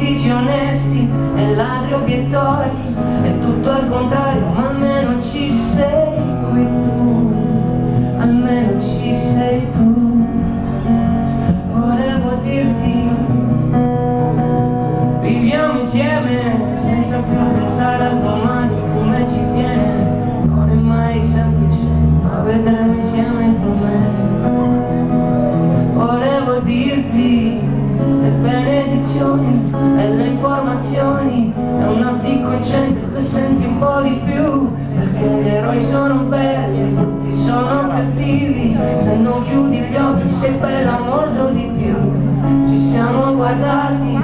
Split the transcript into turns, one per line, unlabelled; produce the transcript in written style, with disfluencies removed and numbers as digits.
critici onesti e ladri obiettori, è tutto al contrario, ma almeno ci sei qui tu, almeno ci sei tu. Volevo dirti, viviamo insieme senza più pensare al domani come ci viene. Non è mai semplice, ma vedremo insieme com'è. Volevo dirti le benedizioni e le informazioni, è un attico in centro che senti un po' di più, perché gli eroi sono belli e tutti sono cattivi. Se non chiudi gli occhi sei bella molto di più. Ci siamo guardati